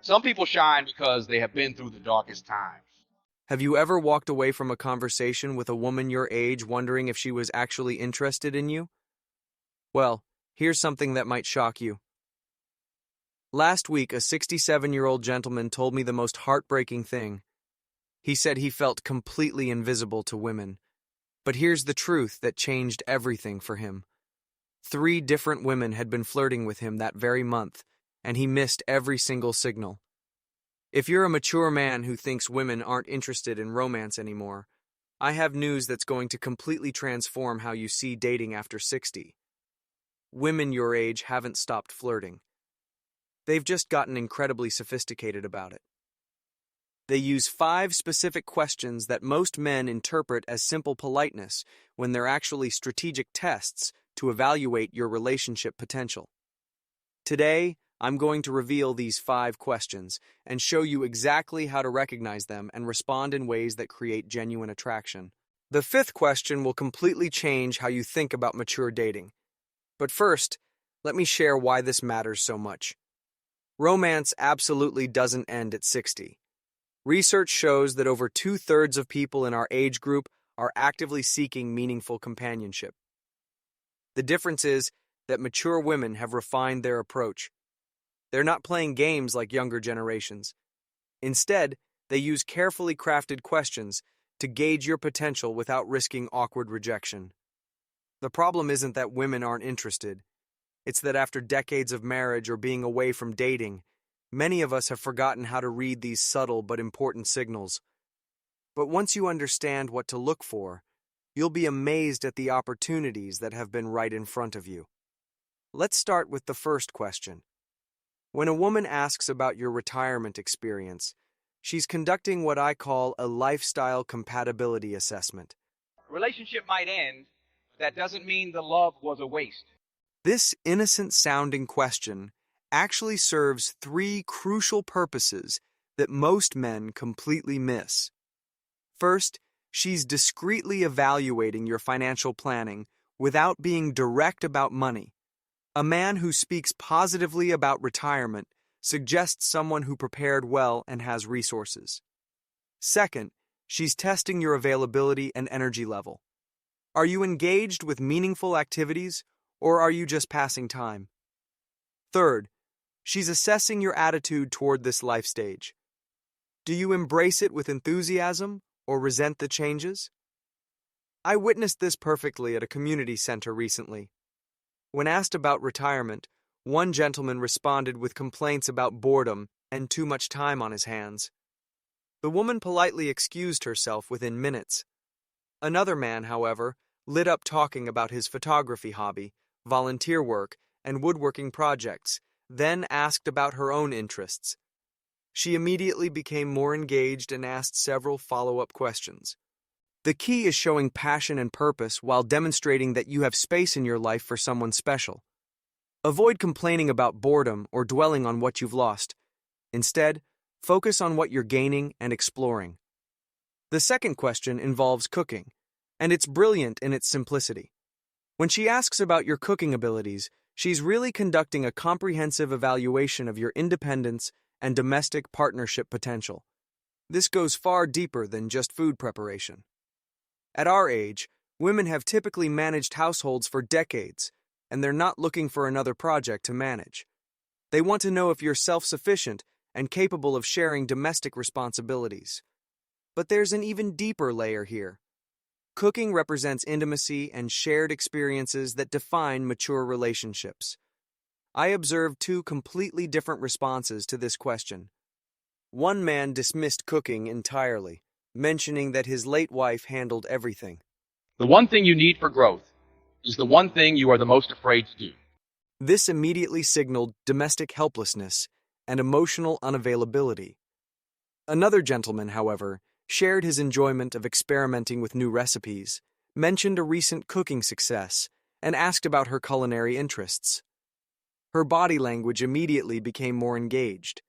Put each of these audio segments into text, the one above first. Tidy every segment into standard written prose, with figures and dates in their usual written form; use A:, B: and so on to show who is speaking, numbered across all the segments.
A: Some people shine because they have been through the darkest times.
B: Have you ever walked away from a conversation with a woman your age wondering if she was actually interested in you? Well, here's something that might shock you. Last week, a 67-year-old gentleman told me the most heartbreaking thing. He said he felt completely invisible to women. But here's the truth that changed everything for him. 3 different women had been flirting with him that very month, and he missed every single signal. If you're a mature man who thinks women aren't interested in romance anymore, I have news that's going to completely transform how you see dating after 60. Women your age haven't stopped flirting. They've just gotten incredibly sophisticated about it. They use 5 specific questions that most men interpret as simple politeness when they're actually strategic tests to evaluate your relationship potential. Today, I'm going to reveal these 5 questions and show you exactly how to recognize them and respond in ways that create genuine attraction. The 5th question will completely change how you think about mature dating. But first, let me share why this matters so much. Romance absolutely doesn't end at 60. Research shows that over 2/3 of people in our age group are actively seeking meaningful companionship. The difference is that mature women have refined their approach. They're not playing games like younger generations. Instead, they use carefully crafted questions to gauge your potential without risking awkward rejection. The problem isn't that women aren't interested. It's that after decades of marriage or being away from dating, many of us have forgotten how to read these subtle but important signals. But once you understand what to look for, you'll be amazed at the opportunities that have been right in front of you. Let's start with the first question. When a woman asks about your retirement experience, she's conducting what I call a lifestyle compatibility assessment.
A: Relationship might end. That doesn't mean the love was a waste.
B: This innocent-sounding question actually serves 3 crucial purposes that most men completely miss. First, she's discreetly evaluating your financial planning without being direct about money. A man who speaks positively about retirement suggests someone who prepared well and has resources. Second, she's testing your availability and energy level. Are you engaged with meaningful activities, or are you just passing time? Third, she's assessing your attitude toward this life stage. Do you embrace it with enthusiasm or resent the changes? I witnessed this perfectly at a community center recently. When asked about retirement, one gentleman responded with complaints about boredom and too much time on his hands. The woman politely excused herself within minutes. Another man, however, lit up talking about his photography hobby, volunteer work, and woodworking projects, then asked about her own interests. She immediately became more engaged and asked several follow-up questions. The key is showing passion and purpose while demonstrating that you have space in your life for someone special. Avoid complaining about boredom or dwelling on what you've lost. Instead, focus on what you're gaining and exploring. The second question involves cooking, and it's brilliant in its simplicity. When she asks about your cooking abilities, she's really conducting a comprehensive evaluation of your independence and domestic partnership potential. This goes far deeper than just food preparation. At our age, women have typically managed households for decades, and they're not looking for another project to manage. They want to know if you're self-sufficient and capable of sharing domestic responsibilities. But there's an even deeper layer here. Cooking represents intimacy and shared experiences that define mature relationships. I observed 2 completely different responses to this question. One man dismissed cooking entirely, mentioning that his late wife handled everything.
A: The one thing you need for growth is the one thing you are the most afraid to do.
B: This immediately signaled domestic helplessness and emotional unavailability. Another gentleman, however, shared his enjoyment of experimenting with new recipes, mentioned a recent cooking success, and asked about her culinary interests. Her body language immediately became more engaged.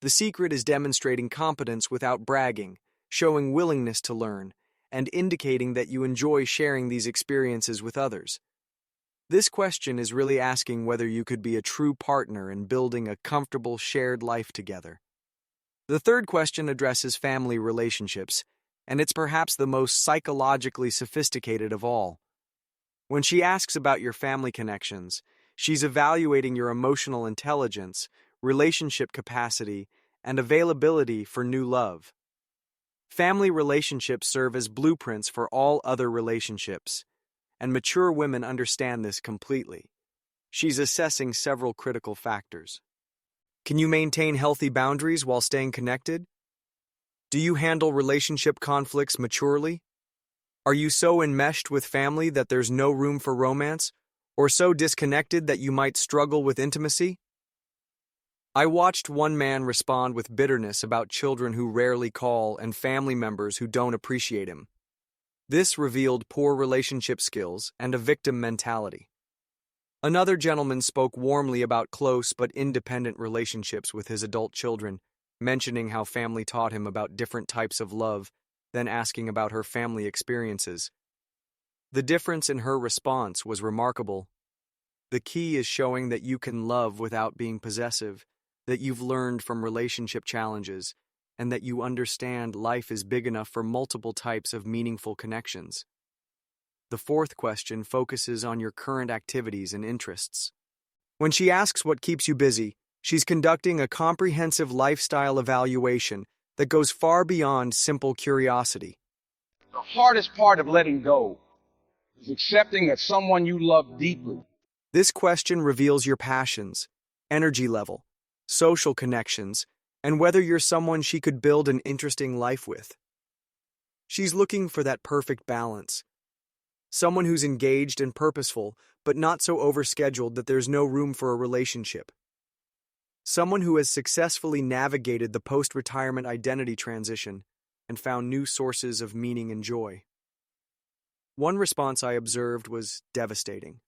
B: The secret is demonstrating competence without bragging, showing willingness to learn, and indicating that you enjoy sharing these experiences with others. This question is really asking whether you could be a true partner in building a comfortable shared life together. The third question addresses family relationships, and it's perhaps the most psychologically sophisticated of all. When she asks about your family connections, she's evaluating your emotional intelligence, relationship capacity, and availability for new love. Family relationships serve as blueprints for all other relationships, and mature women understand this completely. She's assessing several critical factors. Can you maintain healthy boundaries while staying connected? Do you handle relationship conflicts maturely? Are you so enmeshed with family that there's no room for romance, or so disconnected that you might struggle with intimacy? I watched one man respond with bitterness about children who rarely call and family members who don't appreciate him. This revealed poor relationship skills and a victim mentality. Another gentleman spoke warmly about close but independent relationships with his adult children, mentioning how family taught him about different types of love, then asking about her family experiences. The difference in her response was remarkable. The key is showing that you can love without being possessive, that you've learned from relationship challenges, and that you understand life is big enough for multiple types of meaningful connections. The fourth question focuses on your current activities and interests. When she asks what keeps you busy, she's conducting a comprehensive lifestyle evaluation that goes far beyond simple curiosity.
C: The hardest part of letting go is accepting that someone you love deeply.
B: This question reveals your passions, energy level, social connections, and whether you're someone she could build an interesting life with. She's looking for that perfect balance. Someone who's engaged and purposeful, but not so overscheduled that there's no room for a relationship. Someone who has successfully navigated the post-retirement identity transition and found new sources of meaning and joy. One response I observed was devastating.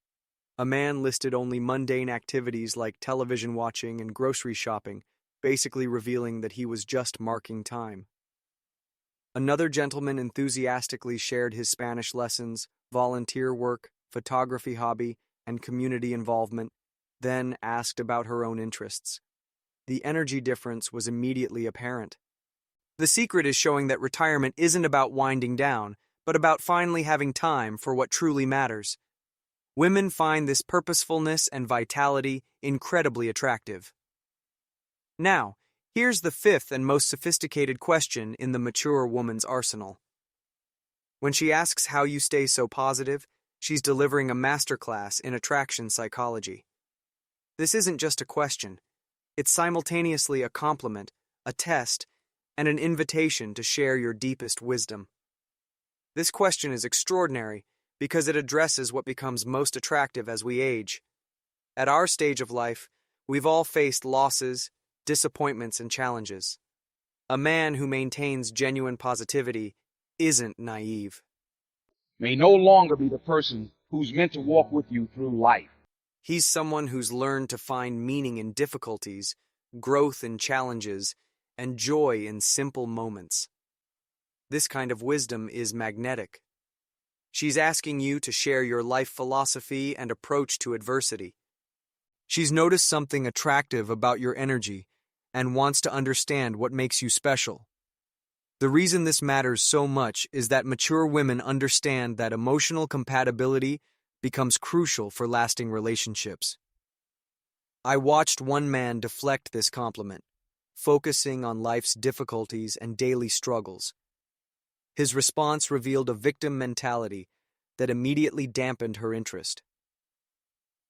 B: A man listed only mundane activities like television watching and grocery shopping, basically revealing that he was just marking time. Another gentleman enthusiastically shared his Spanish lessons, volunteer work, photography hobby, and community involvement, then asked about her own interests. The energy difference was immediately apparent. The secret is showing that retirement isn't about winding down, but about finally having time for what truly matters. Women find this purposefulness and vitality incredibly attractive. Now, here's the fifth and most sophisticated question in the mature woman's arsenal. When she asks how you stay so positive, she's delivering a masterclass in attraction psychology. This isn't just a question. It's simultaneously a compliment, a test, and an invitation to share your deepest wisdom. This question is extraordinary because it addresses what becomes most attractive as we age. At our stage of life, we've all faced losses, disappointments, and challenges. A man who maintains genuine positivity isn't naive.
C: May no longer be the person who's meant to walk with you through life.
B: He's someone who's learned to find meaning in difficulties, growth in challenges, and joy in simple moments. This kind of wisdom is magnetic. She's asking you to share your life philosophy and approach to adversity. She's noticed something attractive about your energy and wants to understand what makes you special. The reason this matters so much is that mature women understand that emotional compatibility becomes crucial for lasting relationships. I watched one man deflect this compliment, focusing on life's difficulties and daily struggles. His response revealed a victim mentality that immediately dampened her interest.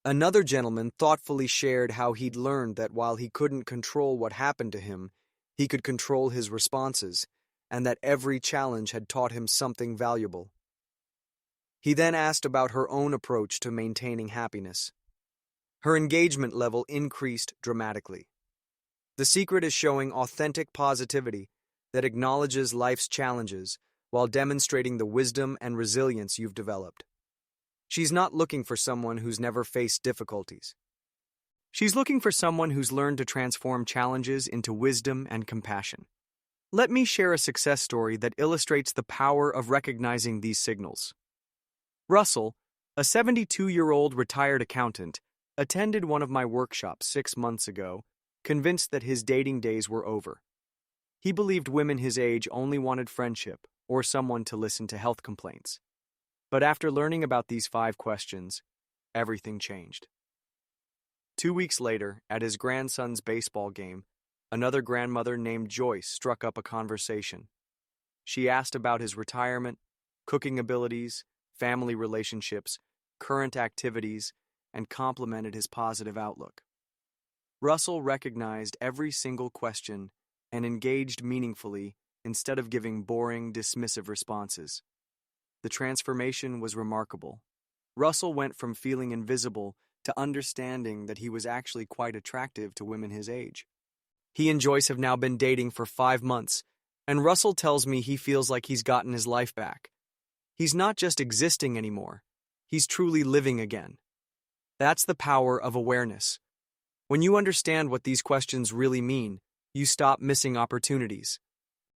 B: Another gentleman thoughtfully shared how he'd learned that while he couldn't control what happened to him, he could control his responses, and that every challenge had taught him something valuable. He then asked about her own approach to maintaining happiness. Her engagement level increased dramatically. The secret is showing authentic positivity that acknowledges life's challenges while demonstrating the wisdom and resilience you've developed. She's not looking for someone who's never faced difficulties. She's looking for someone who's learned to transform challenges into wisdom and compassion. Let me share a success story that illustrates the power of recognizing these signals. Russell, a 72-year-old retired accountant, attended one of my workshops 6 months ago, convinced that his dating days were over. He believed women his age only wanted friendship or someone to listen to health complaints. But after learning about these 5 questions, everything changed. 2 weeks later, at his grandson's baseball game, another grandmother named Joyce struck up a conversation. She asked about his retirement, cooking abilities, family relationships, current activities, and complimented his positive outlook. Russell recognized every single question and engaged meaningfully instead of giving boring, dismissive responses. The transformation was remarkable. Russell went from feeling invisible to understanding that he was actually quite attractive to women his age. He and Joyce have now been dating for 5 months, and Russell tells me he feels like he's gotten his life back. He's not just existing anymore, he's truly living again. That's the power of awareness. When you understand what these questions really mean, you stop missing opportunities.